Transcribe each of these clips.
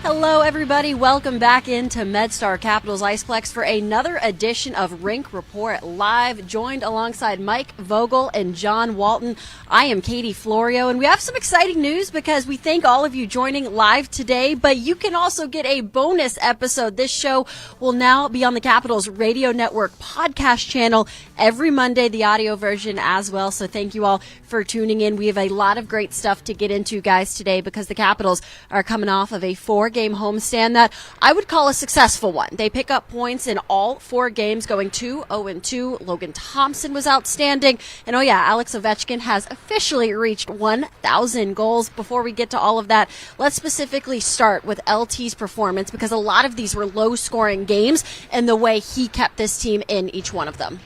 Hello, everybody. Welcome back into MedStar Capitals Iceplex for another edition of Rink Report Live, joined alongside Mike Vogel and John Walton. I am Katie Florio, and we have some exciting news because we thank all of you joining live today, but you can also get a bonus episode. This show will now be on the Capitals Radio Network podcast channel every Monday, the audio version as well, so thank you all for tuning in. We have a lot of great stuff to get into, guys, today because the Capitals are coming off of a four-game homestand that I would call a successful one. They pick up points in all four games, going 2-0-2. Logan Thompson was outstanding. And Alex Ovechkin has officially reached 1,000 goals. Before we get to all of that, let's specifically start with LT's performance because a lot of these were low-scoring games and the way he kept this team in each one of them.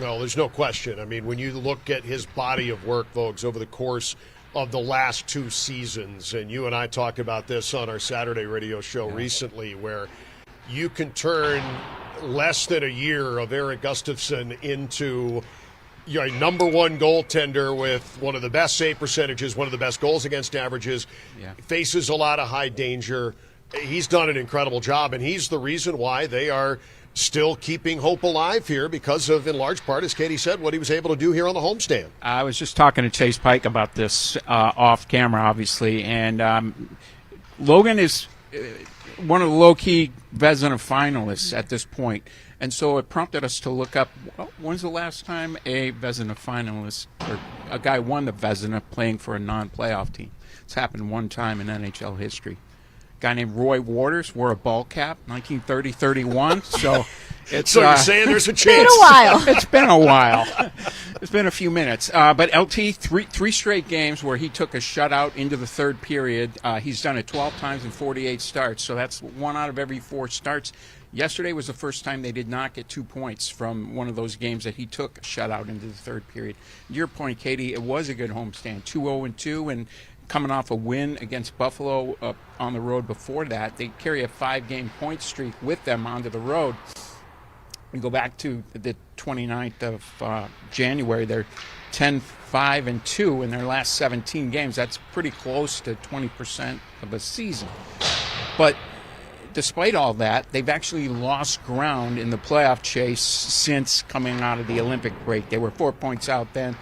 No, there's no question. I mean, when you look at his body of work, Vogues, over the course of the last two seasons, and you and I talked about this on our Saturday radio show recently, where you can turn less than a year of Erik Gustafsson into a number one goaltender with one of the best save percentages, one of the best goals against averages, faces a lot of high danger. He's done an incredible job, and he's the reason why they are still keeping hope alive here because of, in large part, as Katie said, what he was able to do here on the homestand. I was just talking to Chase Pike about this off camera, obviously, and Logan is one of the low-key Vezina finalists at this point, and so it prompted us to look up, when's the last time a Vezina finalist or a guy won the Vezina playing for a non-playoff team? It's happened one time in NHL history. Guy named Roy Waters wore a ball cap, 1930-31. So it's so you're saying there's a chance? It's been a while. It's been a while. It's been a few minutes. But LT, three straight games where he took a shutout into the third period. He's done it 12 times in 48 starts, so that's one out of every four starts. Yesterday was the first time they did not get 2 points from one of those games that he took a shutout into the third period. To your point, Katie, it was a good homestand, 2-0-2, and coming off a win against Buffalo on the road before that. They carry a 5-game point streak with them onto the road. We go back to the 29th of January. They're 10-5-2 in their last 17 games. That's pretty close to 20% of a season. But despite all that, they've actually lost ground in the playoff chase since coming out of the Olympic break. They were 4 points out then.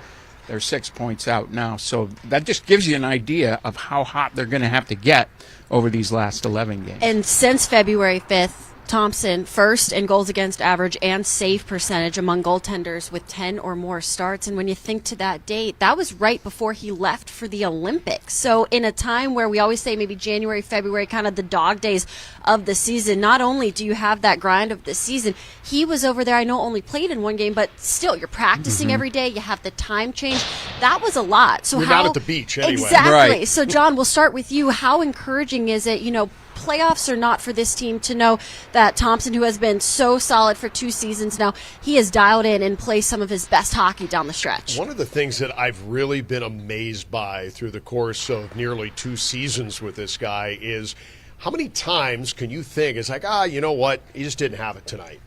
They're 6 points out now. So that just gives you an idea of how hot they're going to have to get over these last 11 games. And since February 5th, Thompson first in goals against average and save percentage among goaltenders with 10 or more starts. And when you think to that date, that was right before he left for the Olympics. So in a time where we always say maybe January, February, kind of the dog days of the season, not only do you have that grind of the season, he was over there, I know only played in one game, but still you're practicing every day. You have the time change. That was a lot. So you're not at the beach anyway. Exactly. Right. So John, we'll start with you. How encouraging is it, playoffs or not for this team to know that Thompson, who has been so solid for 2 seasons now, he has dialed in and plays some of his best hockey down the stretch? One of the things that I've really been amazed by through the course of nearly 2 seasons with this guy is how many times can you think, it's like, you know what, he just didn't have it tonight.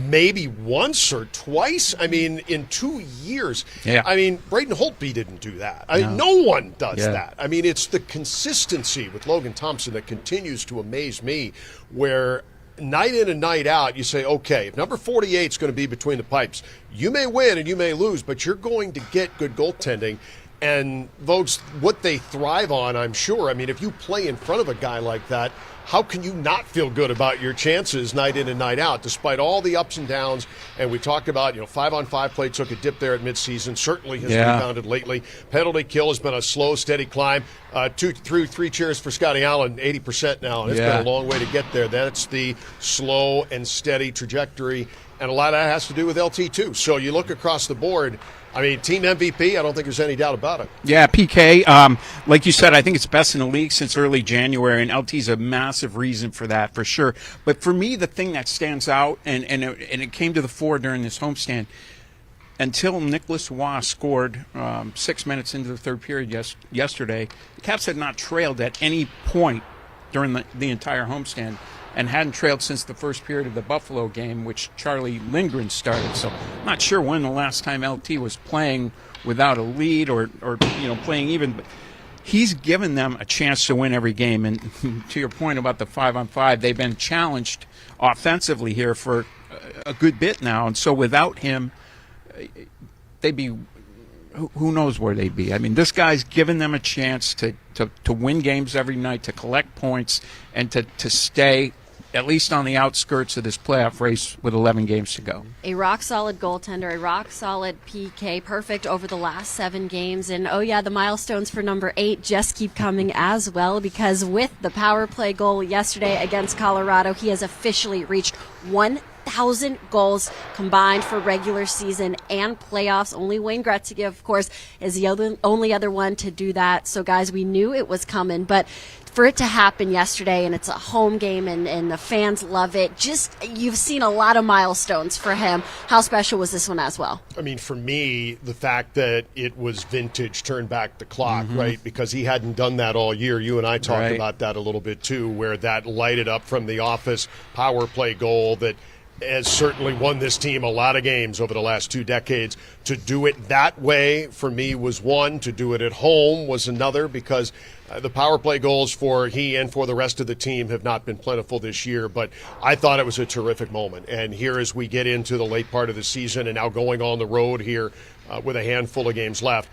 Maybe once or twice. I mean, in 2 years. Yeah. I mean, Braden Holtby didn't do that. No one does that. I mean, it's the consistency with Logan Thompson that continues to amaze me, where night in and night out, you say, okay, if number 48 is going to be between the pipes, you may win and you may lose, but you're going to get good goaltending. And Vogues, what they thrive on, I'm sure. I mean, if you play in front of a guy like that, how can you not feel good about your chances night in and night out, despite all the ups and downs? And we talked about, 5-on-5 play took a dip there at midseason, certainly has rebounded lately. Penalty kill has been a slow, steady climb. 3 cheers for Scotty Allen, 80% now, and it's been a long way to get there. That's the slow and steady trajectory, and a lot of that has to do with LT too. So you look across the board, I mean, team MVP, I don't think there's any doubt about it. Yeah, PK, like you said, I think it's best in the league since early January, and LT's a massive reason for that, for sure. But for me, the thing that stands out, and it came to the fore during this homestand, until Nicholas Waugh scored 6 minutes into the third period yesterday, the Caps had not trailed at any point during the entire homestand, and hadn't trailed since the first period of the Buffalo game, which Charlie Lindgren started. So I'm not sure when the last time LT was playing without a lead or playing even. But he's given them a chance to win every game. And to your point about the 5-on-5, they've been challenged offensively here for a good bit now. And so without him, they'd be, who knows where they'd be. I mean, this guy's given them a chance to win games every night, to collect points, and to stay at least on the outskirts of this playoff race with 11 games to go. A rock-solid goaltender, a rock-solid PK, perfect over the last 7 games. And, oh, yeah, the milestones for number 8 just keep coming as well, because with the power play goal yesterday against Colorado, he has officially reached 1,000 goals combined for regular season and playoffs. Only Wayne Gretzky, of course, is the only other one to do that. So, guys, we knew it was coming, but for it to happen yesterday, and it's a home game, and the fans love it, just you've seen a lot of milestones for him. How special was this one as well? I mean, for me, the fact that it was vintage, turn back the clock, right? Because he hadn't done that all year. You and I talked about that a little bit too, where that lighted up from the office power play goal that has certainly won this team a lot of games over the last 2 decades. To do it that way, for me, was one. To do it at home was another, because the power play goals for he and for the rest of the team have not been plentiful this year. But I thought it was a terrific moment. And here, as we get into the late part of the season and now going on the road here with a handful of games left,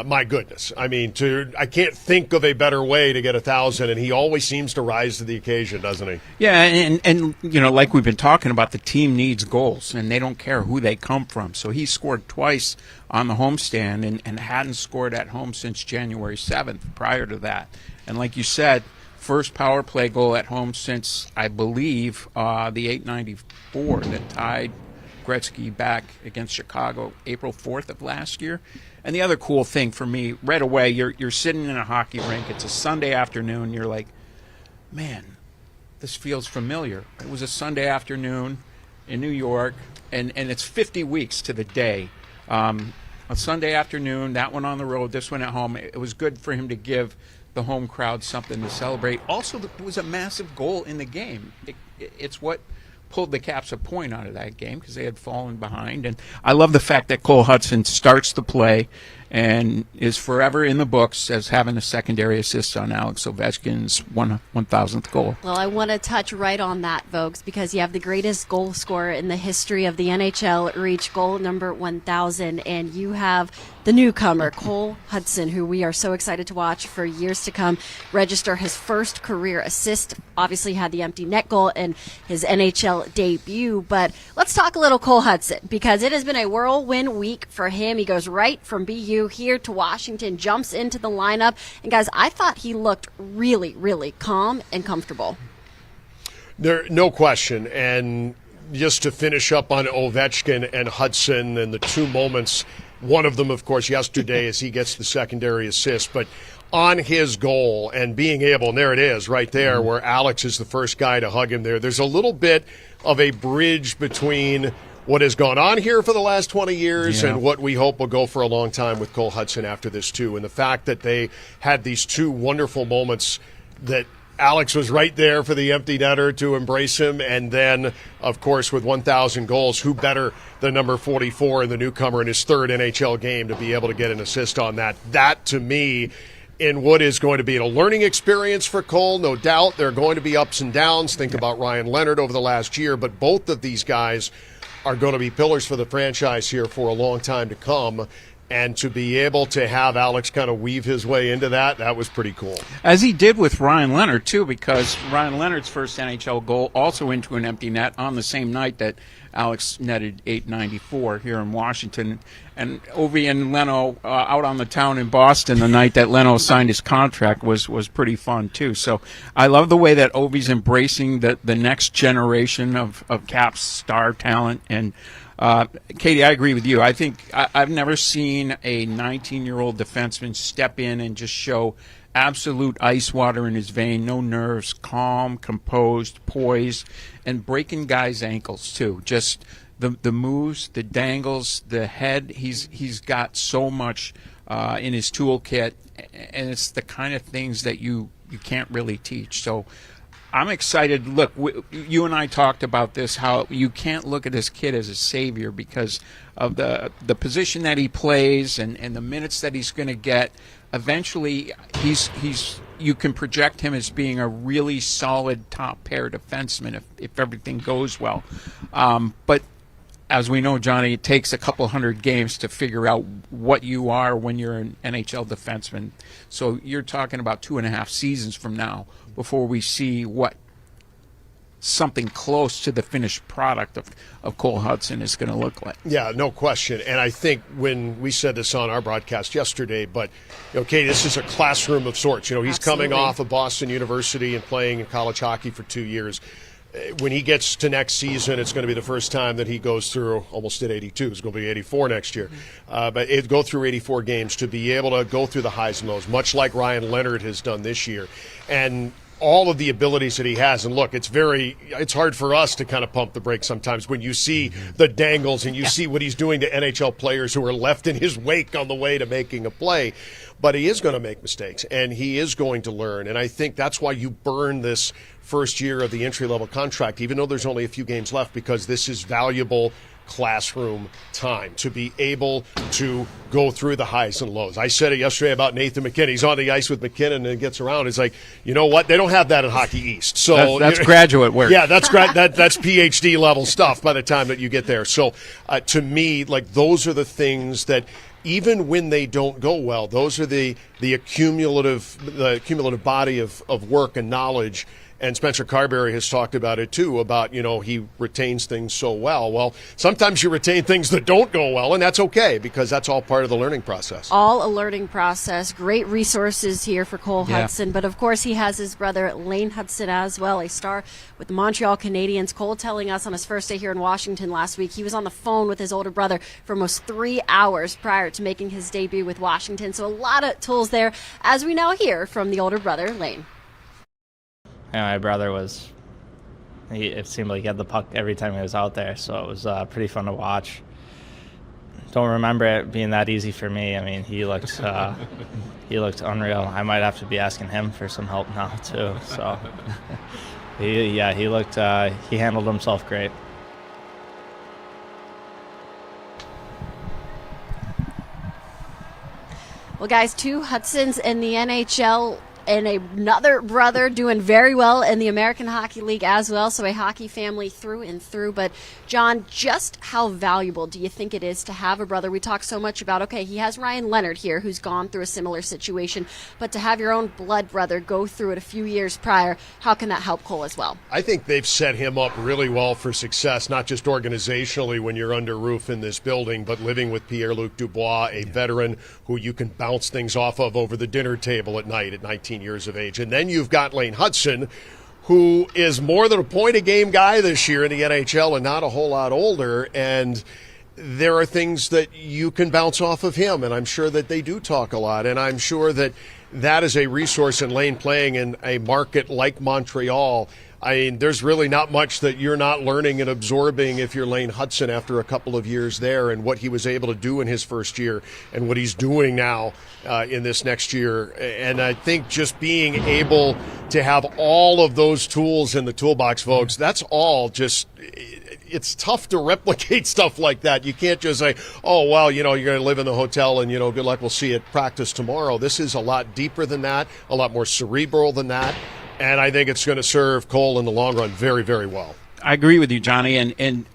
my goodness. I mean, I can't think of a better way to get 1,000, and he always seems to rise to the occasion, doesn't he? Yeah, and you know, like we've been talking about, the team needs goals, and they don't care who they come from. So he scored twice on the homestand and hadn't scored at home since January 7th prior to that. And like you said, first power play goal at home since, I believe, the 894 that tied Gretzky back against Chicago April 4th of last year. And the other cool thing for me, right away, you're sitting in a hockey rink. It's a Sunday afternoon. You're like, man, this feels familiar. It was a Sunday afternoon in New York, and it's 50 weeks to the day. A Sunday afternoon, that one on the road, this one at home. It was good for him to give the home crowd something to celebrate. Also, it was a massive goal in the game. It's what pulled the Caps a point out of that game, because they had fallen behind. And I love the fact that Cole Hutson starts the play and is forever in the books as having a secondary assist on Alex Ovechkin's 1,000th goal. Well, I want to touch right on that, Vogues, because you have the greatest goal scorer in the history of the NHL reach goal number 1,000, and you have the newcomer, Cole Hutson, who we are so excited to watch for years to come, register his first career assist. Obviously had the empty net goal in his NHL debut, but let's talk a little Cole Hutson, because it has been a whirlwind week for him. He goes right from BU here to Washington, jumps into the lineup, and guys, I thought he looked really, really calm and comfortable. No question. And just to finish up on Ovechkin and Hutson and the 2 moments, one of them, of course, yesterday as he gets the secondary assist, but on his goal and being able, and there it is right there where Alex is the first guy to hug him there. There's a little bit of a bridge between what has gone on here for the last 20 years and what we hope will go for a long time with Cole Hutson after this too. And the fact that they had these 2 wonderful moments, that Alex was right there for the empty netter to embrace him. And then, of course, with 1,000 goals, who better than number 44 and the newcomer in his 3rd NHL game to be able to get an assist on that? That, to me, in what is going to be a learning experience for Cole, no doubt. There are going to be ups and downs. Think about Ryan Leonard over the last year. But both of these guys are going to be pillars for the franchise here for a long time to come. And to be able to have Alex kind of weave his way into that was pretty cool. As he did with Ryan Leonard, too, because Ryan Leonard's first NHL goal also into an empty net on the same night that Alex netted 894 here in Washington. And Ovi and Leno out on the town in Boston the night that Leno signed his contract was pretty fun, too. So I love the way that Ovi's embracing the next generation of Caps star talent. And Katie, I agree with you. I think I've never seen a 19-year-old defenseman step in and just show absolute ice water in his vein, no nerves, calm, composed, poised, and breaking guys' ankles too. Just the moves, the dangles, the head. He's got so much in his toolkit, and it's the kind of things that you can't really teach. So I'm excited. Look, you and I talked about this, how you can't look at this kid as a savior because of the position that he plays and the minutes that he's going to get. eventually you can project him as being a really solid top pair defenseman if everything goes well. But as we know, Johnny, it takes a couple hundred games to figure out what you are when you're an NHL defenseman. So you're talking about 2.5 seasons from now before we see what something close to the finished product of Cole Hutson is going to look like. Yeah, no question. And I think when we said this on our broadcast yesterday, but okay, this is a classroom of sorts. He's Absolutely. coming off of Boston University and playing in college hockey for 2 years. When he gets to next season, it's going to be the first time that he goes through, almost did 82, it's going to be 84 next year. But it go through 84 games to be able to go through the highs and lows, much like Ryan Leonard has done this year. And all of the abilities that he has. And look, it's hard for us to kind of pump the brakes sometimes when you see the dangles and you see what he's doing to NHL players who are left in his wake on the way to making a play. But he is going to make mistakes, and he is going to learn. And I think that's why you burn this first year of the entry-level contract, even though there's only a few games left, because this is valuable classroom time to be able to go through the highs and lows. I said it yesterday about Nathan McKinnon. He's on the ice with McKinnon and gets around. It's like, you know what? They don't have that in Hockey East. So that's graduate work. Yeah, that's that's PhD level stuff by the time that you get there. So to me, like, those are the things that even when they don't go well, those are the cumulative body of work and knowledge. And Spencer Carberry has talked about it too, about, he retains things so well. Well, sometimes you retain things that don't go well, and that's okay, because that's all part of the learning process. All a learning process. Great resources here for Cole Hutson. But, of course, he has his brother Lane Hutson as well, a star with the Montreal Canadiens. Cole telling us on his first day here in Washington last week, he was on the phone with his older brother for almost 3 hours prior to making his debut with Washington. So a lot of tools there, as we now hear from the older brother, Lane. Yeah, my brother it seemed like he had the puck every time he was out there, so it was pretty fun to watch. Don't remember it being that easy for me. I mean, he looked unreal. I might have to be asking him for some help now too. So he handled himself great. Well, guys, 2 Hutsons in the NHL and another brother doing very well in the American Hockey League as well. So a hockey family through and through. But, John, just how valuable do you think it is to have a brother? We talk so much about, okay, he has Ryan Leonard here who's gone through a similar situation. But to have your own blood brother go through it a few years prior, how can that help Cole as well? I think they've set him up really well for success, not just organizationally when you're under roof in this building, but living with Pierre-Luc Dubois, a veteran who you can bounce things off of over the dinner table at night at 19 years of age. And then you've got Lane Hutson, who is more than a point-a-game guy this year in the NHL and not a whole lot older. And there are things that you can bounce off of him, and I'm sure that they do talk a lot. And I'm sure that that is a resource in Lane playing in a market like Montreal. I mean, there's really not much that you're not learning and absorbing if you're Lane Hutson after a couple of years there, and what he was able to do in his first year and what he's doing now in this next year. And I think just being able to have all of those tools in the toolbox, folks, that's all just – it's tough to replicate stuff like that. You can't just say, oh, well, you're going to live in the hotel and, good luck, we'll see you at practice tomorrow. This is a lot deeper than that, a lot more cerebral than that. And I think it's going to serve Cole in the long run very, very well. I agree with you, Johnny. And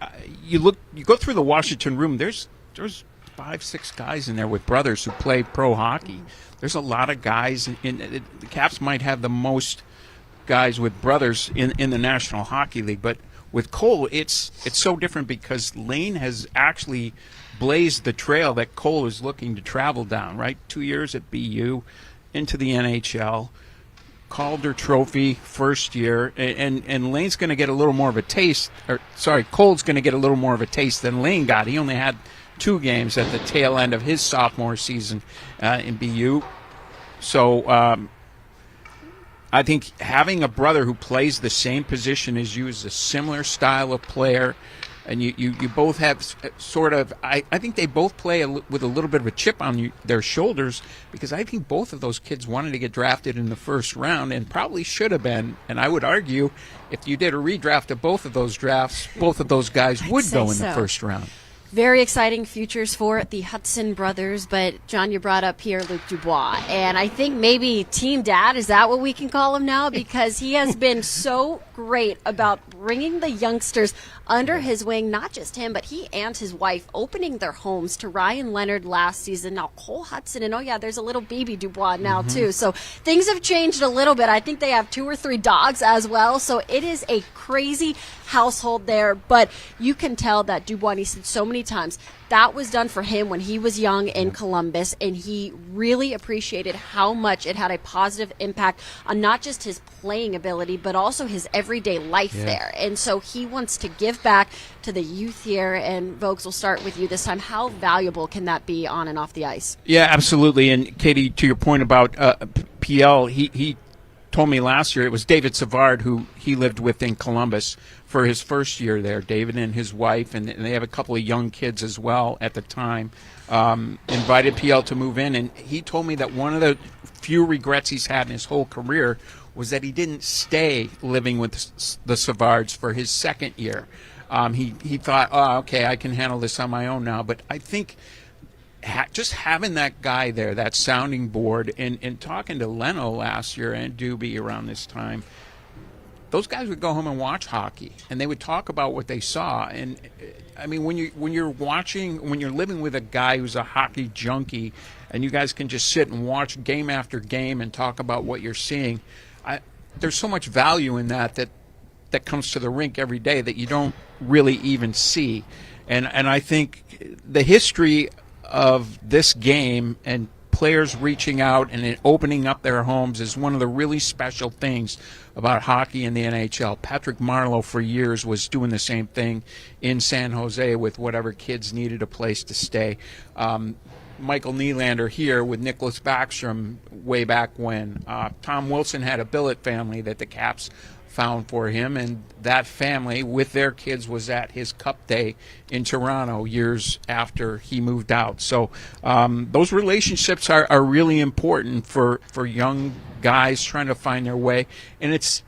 you go through the Washington room. There's 5-6 guys in there with brothers who play pro hockey. There's a lot of guys. The Caps might have the most guys with brothers in the National Hockey League, but with Cole, it's so different because Lane has actually blazed the trail that Cole is looking to travel down. Right, 2 years at BU, into the NHL. Calder Trophy first year, and Lane's going to get a little more of a taste. Cole's going to get a little more of a taste than Lane got. He only had 2 games at the tail end of his sophomore season in BU. So I think having a brother who plays the same position as you is a similar style of player. And you both have sort of, I think they both play with a little bit of a chip on their shoulders, because I think both of those kids wanted to get drafted in the first round and probably should have been. And I would argue if you did a redraft of both of those drafts, both of those guys would go in the first round. Very exciting futures for the Hutson brothers, but John, you brought up Pierre-Luc Dubois, and I think maybe Team Dad, is that what we can call him now? Because he has been so great about bringing the youngsters under his wing, not just him, but he and his wife opening their homes to Ryan Leonard last season, now Cole Hutson, and oh yeah, there's a little baby Dubois now too. So things have changed a little bit. I think they have 2 or 3 dogs as well, so it is a crazy household there, but you can tell that Dubois, and he said so many times, that was done for him when he was young in Columbus, and he really appreciated how much it had a positive impact on not just his playing ability, but also his everyday life there. And so he wants to give back to the youth here, and Vogues, will start with you this time. How valuable can that be on and off the ice? Yeah, absolutely. And Katie, to your point about PL, he told me last year it was David Savard who he lived with in Columbus for his first year there, David and his wife, and they have a couple of young kids as well at the time, invited PL to move in, and he told me that one of the few regrets he's had in his whole career was that he didn't stay living with the Savards for his second year. He thought, oh, okay, I can handle this on my own now, but I think just having that guy there, that sounding board, and talking to Leno last year and Dubois around this time, those guys would go home and watch hockey, and they would talk about what they saw. And I mean, when you're living with a guy who's a hockey junkie, and you guys can just sit and watch game after game and talk about what you're seeing, there's so much value in that comes to the rink every day that you don't really even see. And I think the history of this game and players reaching out and opening up their homes is one of the really special things about hockey in the NHL. Patrick Marleau for years was doing the same thing in San Jose with whatever kids needed a place to stay. Michael Nylander here with Nicholas Backstrom way back when. Tom Wilson had a billet family that the Caps found for him, and that family with their kids was at his Cup Day in Toronto years after he moved out. So those relationships are really important for young guys trying to find their way, and it's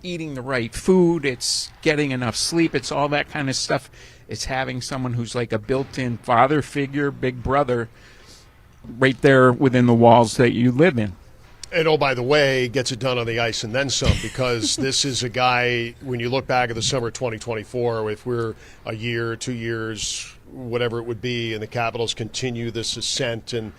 eating the right food, it's getting enough sleep, it's all that kind of stuff. It's having someone who's like a built-in father figure, big brother, right there within the walls that you live in. And oh, by the way, gets it done on the ice and then some, because this is a guy, when you look back at the summer of 2024, if we're a year, 2 years, whatever it would be, and the Capitals continue this ascent and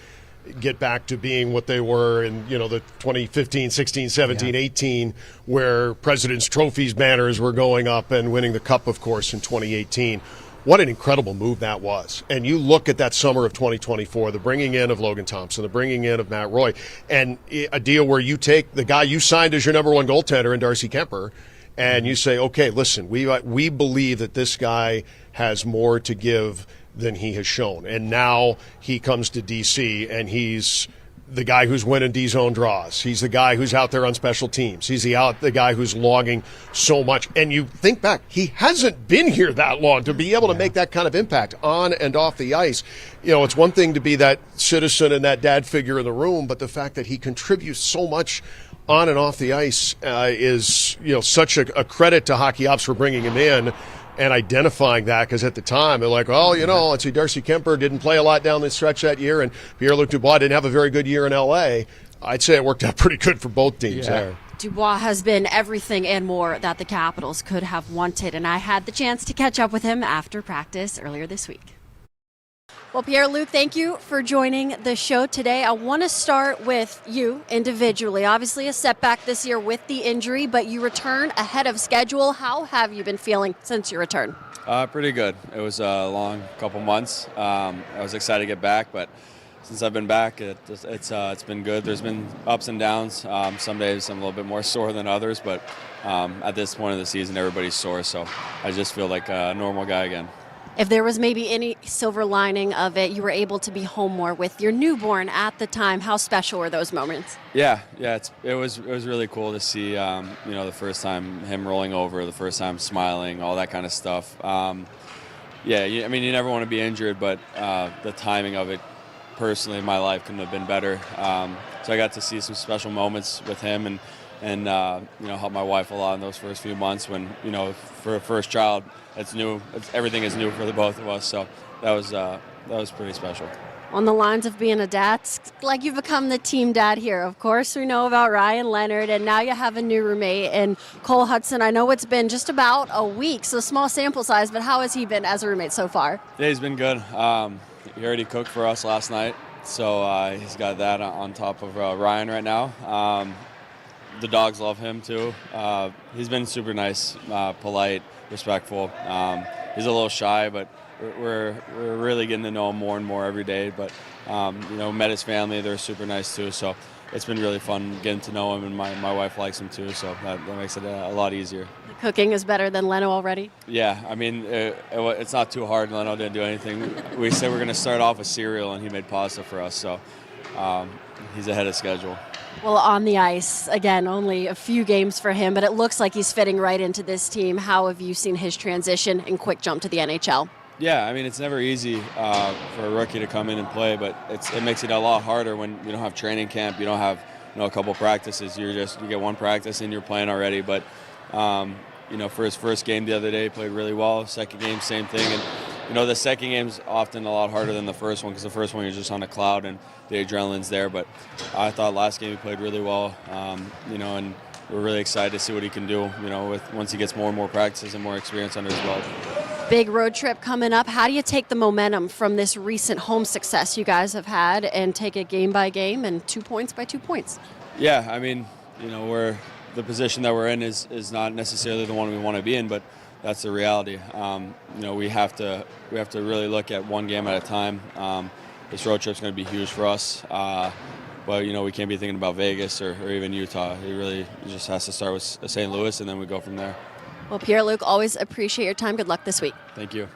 get back to being what they were in, the 2015, 16, 17, 18, where President's Trophies banners were going up and winning the Cup, of course, in 2018. What an incredible move that was. And you look at that summer of 2024, the bringing in of Logan Thompson, the bringing in of Matt Roy, and a deal where you take the guy you signed as your number one goaltender in Darcy Kemper, and you say, okay, listen, we believe that this guy has more to give than he has shown. And now he comes to D.C., and he's the guy who's winning D-zone draws. He's the guy who's out there on special teams. He's the guy who's logging so much. And you think back, he hasn't been here that long to be able to make that kind of impact on and off the ice. It's one thing to be that citizen and that dad figure in the room, but the fact that he contributes so much on and off the ice is such a credit to Hockey Ops for bringing him in and identifying that, because at the time they're like, let's see, Darcy Kemper didn't play a lot down the stretch that year, and Pierre-Luc Dubois didn't have a very good year in L.A. I'd say it worked out pretty good for both teams there. Dubois has been everything and more that the Capitals could have wanted, and I had the chance to catch up with him after practice earlier this week. Well, Pierre-Luc, thank you for joining the show today. I want to start with you individually. Obviously a setback this year with the injury, but you return ahead of schedule. How have you been feeling since your return? Pretty good. It was a long couple months. I was excited to get back, but since I've been back, it's been good. There's been ups and downs. Some days I'm a little bit more sore than others, but at this point of the season, everybody's sore, so I just feel like a normal guy again. If there was maybe any silver lining of it, you were able to be home more with your newborn at the time. How special were those moments? Yeah, it was really cool to see, the first time him rolling over, the first time smiling, all that kind of stuff. You never want to be injured, but the timing of it, personally, in my life couldn't have been better. So So I got to see some special moments with him and help my wife a lot in those first few months when, for a first child, it's new. Everything is new for the both of us. So that was pretty special. On the lines of being a dad, it's like you've become the team dad here. Of course, we know about Ryan Leonard, and now you have a new roommate in Cole Hutson. I know it's been just about a week, so small sample size, but how has he been as a roommate so far? Yeah, he's been good. He already cooked for us last night, so he's got that on top of Ryan right now. The dogs love him too. He's been super nice, polite, respectful. He's a little shy, but we're really getting to know him more and more every day. But met his family; they're super nice too. So it's been really fun getting to know him, and my wife likes him too. So that makes it a lot easier. The cooking is better than Leno already. Yeah, I mean it's not too hard. Leno didn't do anything. We said we're going to start off with cereal, and he made pasta for us. So he's ahead of schedule. Well, on the ice, again, only a few games for him, but it looks like he's fitting right into this team. How have you seen his transition and quick jump to the NHL? Yeah, I mean, it's never easy for a rookie to come in and play, but it makes it a lot harder when you don't have training camp, you don't have a couple practices. You get one practice and you're playing already. But for his first game the other day, he played really well. Second game, same thing. And the second game's often a lot harder than the first one because the first one you're just on a cloud and the adrenaline's there. But I thought last game he played really well. And we're really excited to see what he can do. Once he gets more and more practices and more experience under his belt. Big road trip coming up. How do you take the momentum from this recent home success you guys have had and take it game by game and 2 points by 2 points? Yeah, I mean, the position that we're in is not necessarily the one we want to be in, but that's the reality. We have to really look at one game at a time. This road trip's going to be huge for us, but we can't be thinking about Vegas or even Utah. It just has to start with St. Louis, and then we go from there. Well, Pierre-Luc, always appreciate your time. Good luck this week. Thank you.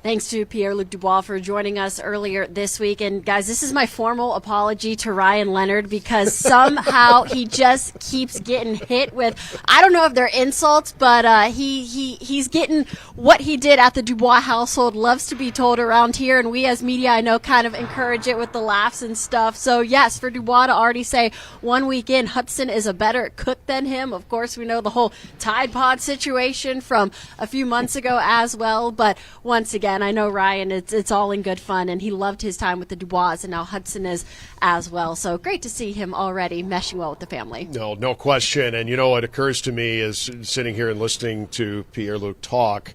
Thanks to Pierre-Luc Dubois for joining us earlier this week. And guys, this is my formal apology to Ryan Leonard because somehow he just keeps getting hit with, I don't know if they're insults, but he's getting what he did at the Dubois household loves to be told around here. And we as media, I know, kind of encourage it with the laughs and stuff. So yes, for Dubois to already say 1 week in, Hutson is a better cook than him. Of course, we know the whole Tide Pod situation from a few months ago as well. But once again, I know Ryan, it's all in good fun, and he loved his time with the Dubois, and now Hutson is as well. So great to see him already meshing well with the family. No question. And what occurs to me is sitting here and listening to Pierre-Luc talk,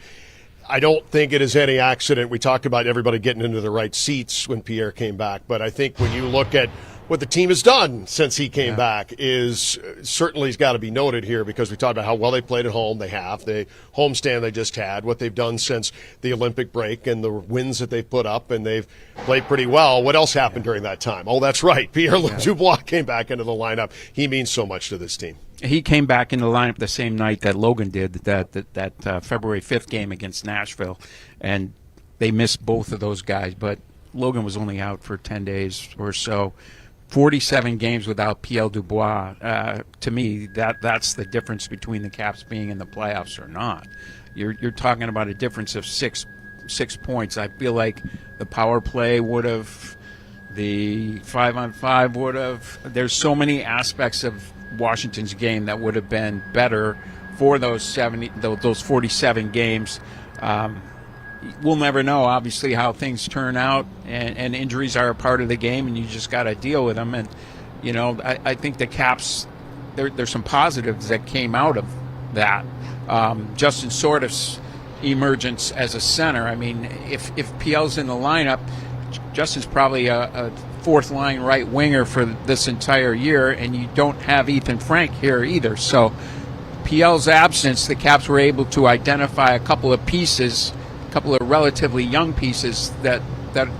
I don't think it is any accident. We talked about everybody getting into the right seats when Pierre came back, but I think when you look at what the team has done since he came back is certainly has got to be noted here because we talked about how well they played at home. They have. The homestand they just had, what they've done since the Olympic break and the wins that they've put up, and they've played pretty well. What else happened during that time? Oh, that's right. Pierre-Luc Dubois came back into the lineup. He means so much to this team. He came back in the lineup the same night that Logan did, that February 5th game against Nashville, and they missed both of those guys. But Logan was only out for 10 days or so. 47 games without Pierre Dubois. To me, that's the difference between the Caps being in the playoffs or not. You're talking about a difference of six points. I feel like the power play would have, the 5-on-5 would have. There's so many aspects of Washington's game that would have been better for those 47 games. We'll never know, obviously, how things turn out, and injuries are a part of the game, and you just got to deal with them. And, I think the Caps, there's some positives that came out of that. Justin Sorda's emergence as a center. I mean, if PL's in the lineup, Justin's probably a fourth-line right winger for this entire year, and you don't have Ethan Frank here either. So PL's absence, the Caps were able to identify a couple of pieces, couple of relatively young pieces that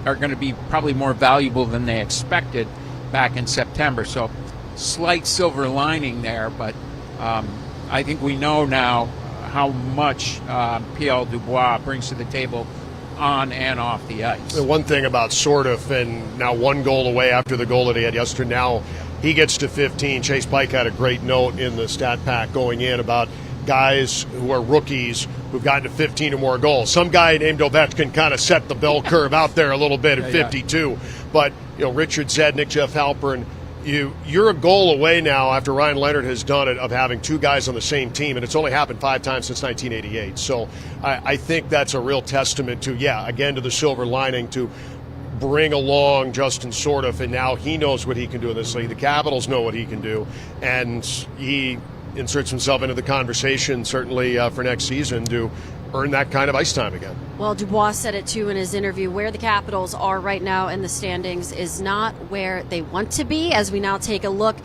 are going to be probably more valuable than they expected back in September. So slight silver lining there, but I think we know now how much Pierre Dubois brings to the table on and off the ice. The one thing about Sorda, and now 1 goal away after the goal that he had yesterday, now he gets to 15. Chase Pike had a great note in the stat pack going in about guys who are rookies who've gotten to 15 or more goals. Some guy named Ovechkin kind of set the bell curve out there a little bit at 52. But, Richard Zednik, Jeff Halpern, you're a goal away now after Ryan Leonard has done it of having two guys on the same team, and it's only happened 5 times since 1988. So I think that's a real testament to, again, to the silver lining, to bring along Justin Sourdif, and now he knows what he can do in this league. The Capitals know what he can do, and he inserts himself into the conversation, certainly for next season, to earn that kind of ice time again. Well, Dubois said it too in his interview. Where the Capitals are right now in the standings is not where they want to be, as we now take a look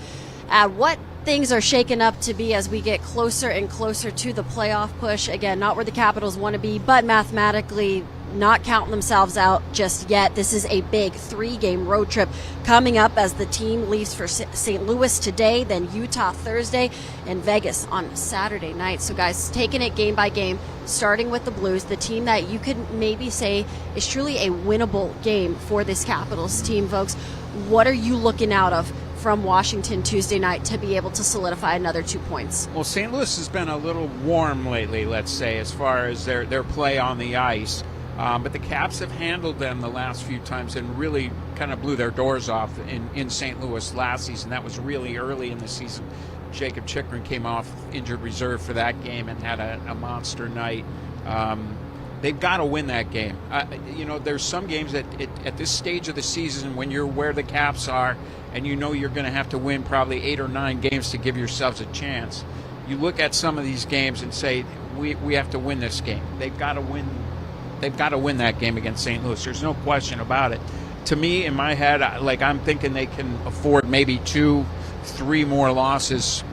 at what things are shaken up to be as we get closer and closer to the playoff push. Again, not where the Capitals want to be, but mathematically not counting themselves out just yet. This is a big 3-game road trip coming up as the team leaves for St. Louis today, then Utah Thursday, and Vegas on Saturday night. So guys, taking it game by game, starting with the Blues, the team that you could maybe say is truly a winnable game for this Capitals team, folks. What are you looking out of from Washington Tuesday night to be able to solidify another 2 points? Well, St. Louis has been a little warm lately, let's say, as far as their play on the ice. But the Caps have handled them the last few times and really kind of blew their doors off in St. Louis last season. That was really early in the season. Jacob Chikrin came off injured reserve for that game and had a monster night. They've got to win that game. There's some games at this stage of the season when you're where the Caps are and you're going to have to win probably 8 or 9 games to give yourselves a chance. You look at some of these games and say, we have to win this game. They've got to win. They've got to win that game against St. Louis. There's no question about it. To me, in my head, I'm thinking they can afford maybe 2-3 more losses,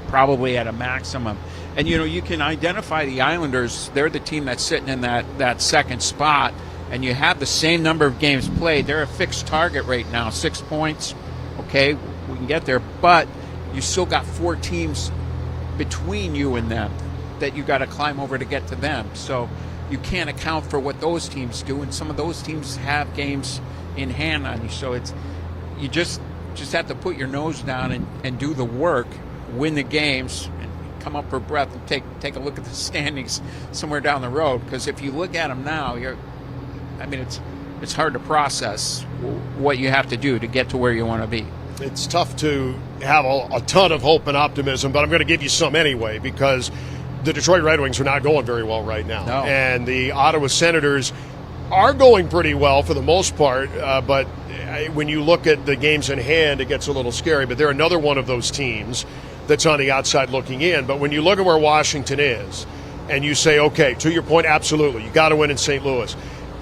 probably at a maximum. And, you can identify the Islanders. They're the team that's sitting in that second spot, and you have the same number of games played. They're a fixed target right now, 6 points. Okay, we can get there. But you still got 4 teams between you and them that you got to climb over to get to them. So you can't account for what those teams do, and some of those teams have games in hand on you. So you just have to put your nose down and do the work, win the games, and come up for breath and take a look at the standings somewhere down the road. Because if you look at them now, it's hard to process what you have to do to get to where you want to be. It's tough to have a ton of hope and optimism, but I'm going to give you some anyway, because the Detroit Red Wings are not going very well right now. No. And the Ottawa Senators are going pretty well for the most part, but when you look at the games in hand, it gets a little scary. But they're another one of those teams that's on the outside looking in. But when you look at where Washington is, and you say, okay, to your point, absolutely, you got to win in St. Louis.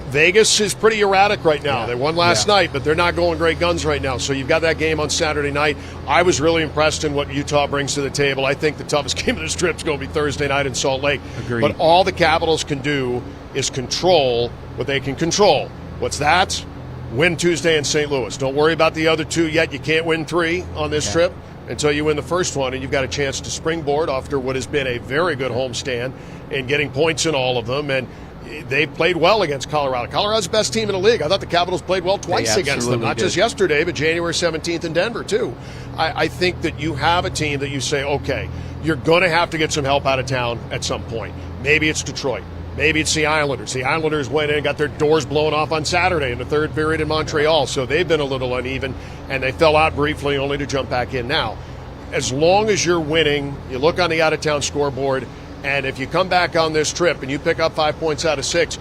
Vegas is pretty erratic right now. Yeah. They won last night, but they're not going great guns right now. So you've got that game on Saturday night. I was really impressed in what Utah brings to the table. I think the toughest game of this trip is going to be Thursday night in Salt Lake. Agreed. But all the Capitals can do is control what they can control. What's that? Win Tuesday in St. Louis. Don't worry about the other 2 yet. You can't win 3 on this trip until you win the first one, and you've got a chance to springboard after what has been a very good homestand and getting points in all of them. And they played well against Colorado. Colorado's the best team in the league. I thought the Capitals played well twice against them, not just yesterday, but January 17th in Denver, too. I think that you have a team that you say, okay, you're going to have to get some help out of town at some point. Maybe it's Detroit. Maybe it's the Islanders. The Islanders went in and got their doors blown off on Saturday in the third period in Montreal, so they've been a little uneven, and they fell out briefly only to jump back in now. As long as you're winning, you look on the out-of-town scoreboard, and if you come back on this trip and you pick up 5 points out of 6,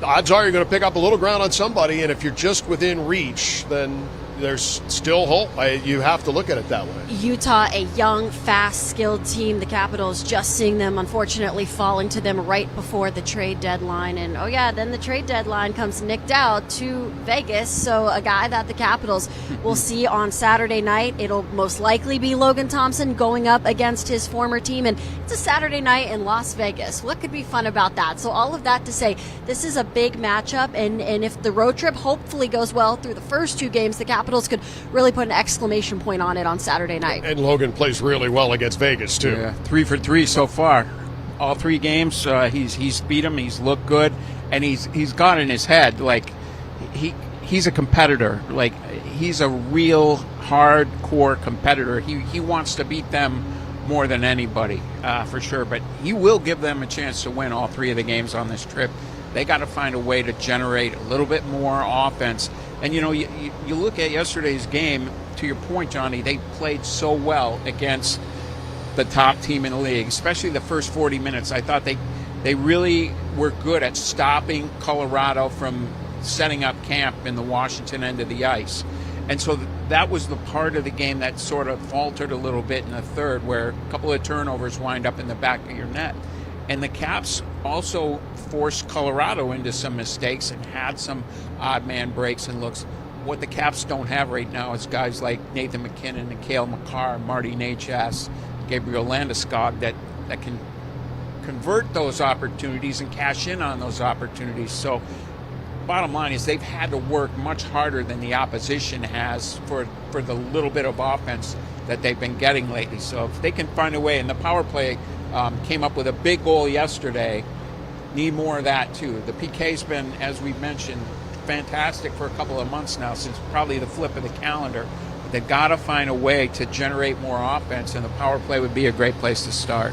the odds are you're going to pick up a little ground on somebody, and if you're just within reach, then there's still hope. You have to look at it that way. Utah, a young, fast, skilled team. The Capitals just seeing them, unfortunately, falling to them right before the trade deadline. And, then the trade deadline comes nicked out to Vegas. So a guy that the Capitals will see on Saturday night, it'll most likely be Logan Thompson going up against his former team. And it's a Saturday night in Las Vegas. What could be fun about that? So all of that to say, this is a big matchup. And if the road trip hopefully goes well through the first 2 games, the Capitals could really put an exclamation point on it on Saturday night. And Logan plays really well against Vegas, too. Yeah, 3 for 3 so far. All 3 games, he's beat him. He's looked good, and he's got in his head he's a competitor. He's a real hardcore competitor. He wants to beat them more than anybody, for sure. But he will give them a chance to win all 3 of the games on this trip. They got to find a way to generate a little bit more offense. And, you look at yesterday's game, to your point, Johnny, they played so well against the top team in the league, especially the first 40 minutes. I thought they really were good at stopping Colorado from setting up camp in the Washington end of the ice. And so that was the part of the game that sort of faltered a little bit in the third, where a couple of turnovers wind up in the back of your net. And the Caps also forced Colorado into some mistakes and had some odd man breaks and looks. What the Caps don't have right now is guys like Nathan McKinnon and Cale Makar, Marty Necas, Gabriel Landeskog that can convert those opportunities and cash in on those opportunities. So bottom line is they've had to work much harder than the opposition has for the little bit of offense that they've been getting lately. So if they can find a way, and the power play came up with a big goal yesterday, need more of that too. The PK's been, as we've mentioned, fantastic for a couple of months now, since probably the flip of the calendar. But they've got to find a way to generate more offense, and the power play would be a great place to start.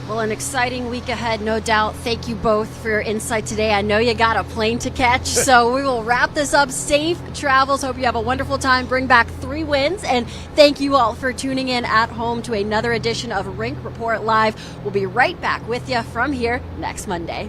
Well, an exciting week ahead, no doubt. Thank you both for your insight today. I know you got a plane to catch, so we will wrap this up. Safe travels. Hope you have a wonderful time. Bring back 3 wins. And thank you all for tuning in at home to another edition of Rink Report Live. We'll be right back with you from here next Monday.